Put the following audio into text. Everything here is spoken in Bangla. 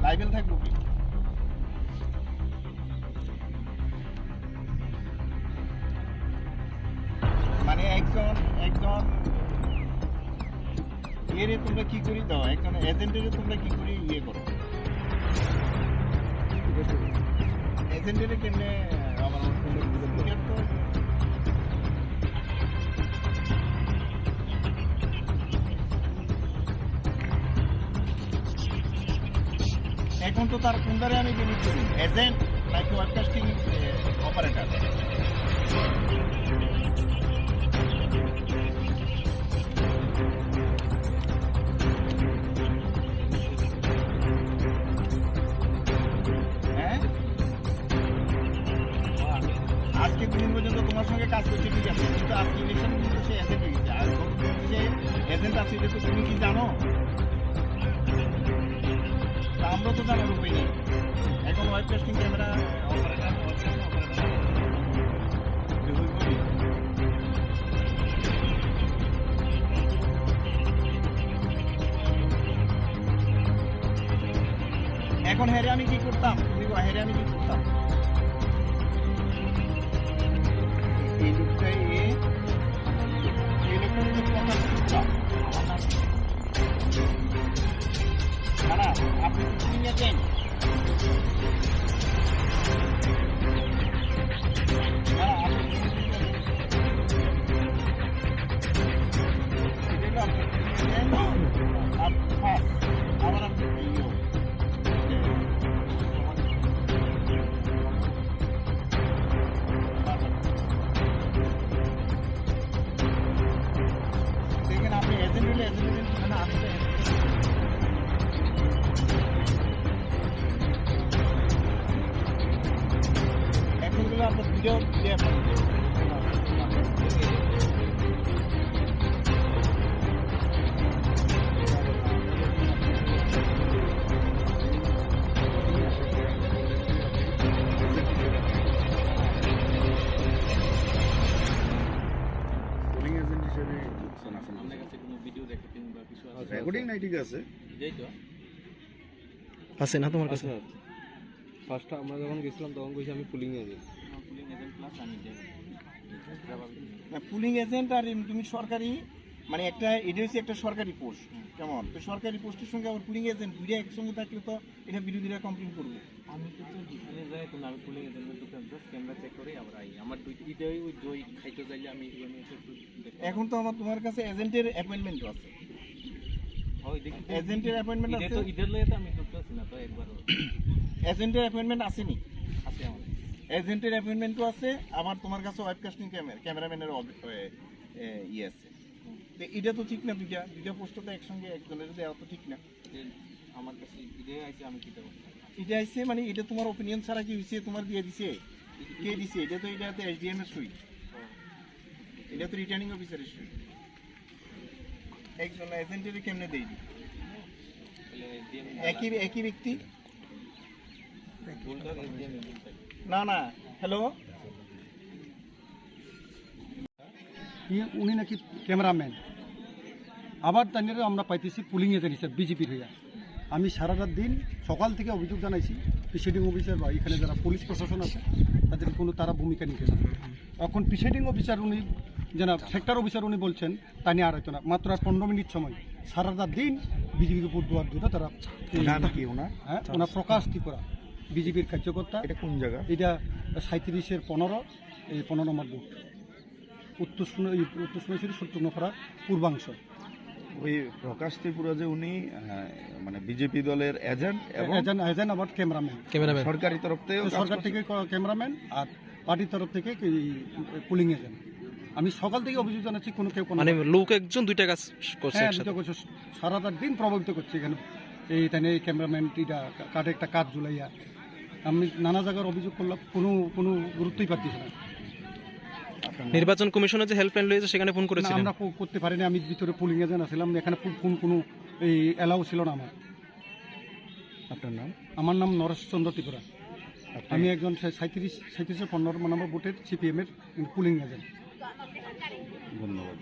লাইভেল থাকবো কি মানে একজন এরে তোমরা কি করি দাও একজন এজেন্টের তোমরা কি করি ইয়ে করো এজেন্টের কেমনে আমার এখন তো তার কোনটারে আমি লিমিট করি এজেন্ট নাকি ওয়েবকাস্টিং অপারেটর আজকে দিন পর্যন্ত তোমার সঙ্গে কাজ করছে ঠিক আছে কিন্তু আজকে ইলেকশন কিন্তু সে এজেন্ট হয়ে গেছে আর সে এজেন্ট আছে এটা তো তুমি কি জানো আমরা তো জানার উপায় নেই এখন ওয়েবকাস্টিং ক্যামেরা এখন হেরে আমি কি করতাম তুমি হেরে আমি কি করতাম এই লোকটাই প্রকাশ করতাম না আপনি কি নিয়েছেন আবার আপনি দেখেন আপনি এজেন্ট হলে এজেন্ট না আমি এখনগুলো আপনার ভিডিও রেকর্ডিং নাই ঠিক আছে আছে না তোমার কাছে ফার্স্ট আমরা যখন গেছিলাম তখন কইছি আমি পুলিং এজেন্ট পুলিং এজেন্ট আর তুমি সরকারি মানে একটা এটা হচ্ছে একটা সরকারি পোস্ট কেমন তো সরকারি পোস্টের সঙ্গে আবার পুলিং এজেন্ট দুইটা একসঙ্গে থাকলে তো এটা বিরোধীরা কমপ্লেন করবে আমি তো যেখানে যাই তো আমি পুলিং এজেন্টের দোকান জাস্ট ক্যামেরা চেক করে আবার আই আমার দুইটাই ওই জয় খাইতে যাইলে আমি এখন তো আমার তোমার কাছে এজেন্টের অ্যাপয়েন্টমেন্টও আছে এজেন্টের অ্যাপয়েন্টমেন্ট আছে তো ঈদের লয়ে তো আমি করতেছি না তো একবার এজেন্টের অ্যাপয়েন্টমেন্ট আসেনি আছে আমার এজেন্টের অ্যাপয়েন্টমেন্টও আছে আবার তোমার কাছে ওয়েবকাস্টিং ক্যামেরাম্যানের ইয়ে আছে তো এটা তো ঠিক না দুইটা পোস্ট তো একসঙ্গে একজনের দেওয়া তো ঠিক না আমার কাছে ঈদে আইছে আমি কি দেবো এটা আইছে মানে এটা তোমার ওপিনিয়ন ছাড়া কি হয়েছে তোমার দিয়ে দিছে কে দিছে এটা তো এসডিএম এর সুই এটা তো রিটার্নিং অফিসারের সুই একজন এজেন্টের কেমনে দেই একই ব্যক্তি না হ্যালো উনি নাকি ক্যামেরাম্যান আবার তাই আমরা পাইতেছি পুলিং এজেন্ট হিসেবে বিজেপির হইয়া আমি সারা রাত দিন সকাল থেকে অভিযোগ জানাইছি প্রিসাইডিং অফিসার বা এখানে যারা পুলিশ প্রশাসন আছে তাদের কোনো তারা ভূমিকা নিতে না এখন প্রিসাইডিং অফিসার উনি যেন সেক্টর অফিসার উনি বলছেন তা নিয়ে আর হয়তো না মাত্র আর 15 মিনিট সময় সারা রাত দিন বিজেপির উপর দুয়ার দুটো তারা হ্যাঁ ওনার প্রকাশ ত্রিপুরা বিজেপির কার্যকর্তা এটা কোন জায়গা এটা 37-এর 15 এই 15 নম্বর বুথ উত্তর সোনাইছড়ি সত্যনখরা পূর্বাংশ ওই প্রকাশ ত্রিপুরা যে উনি মানে বিজেপি দলের এজেন্ট এজেন্ট আবার ক্যামেরাম্যান সরকারি তরফ থেকে সরকার থেকে ক্যামেরাম্যান আর পার্টির তরফ থেকে পুলিং এজেন্ট আমি সকাল থেকে অভিযোগ জানাচ্ছি কোনো কেউ মানে লোক একজন দুইটা কাজ করছে সারা রাত দিন প্রভাবিত করছে এখানে এই ক্যামেরাম্যান কাঠে একটা কাজ ঝুলাইয়া আমি নানা জায়গার অভিযোগ করলাম কোনো গুরুত্বই পাচ্ছি না নির্বাচন কমিশনের যে হেল্পলাইন রয়েছে সেখানে ফোন করেছিলেন আমরা করতে পারিনি আমি ভিতরে পুলিং এজেন্ট আছিলাম এখানে ফোন কোনো এই এলাও ছিল না আমার আপনার নাম আমার নাম নরেশচন্দ্র ত্রিপুরা আমি একজন 37-15 নম্বর বুথের সিপিএম এর পুলিং এজেন্ট ধন্যবাদ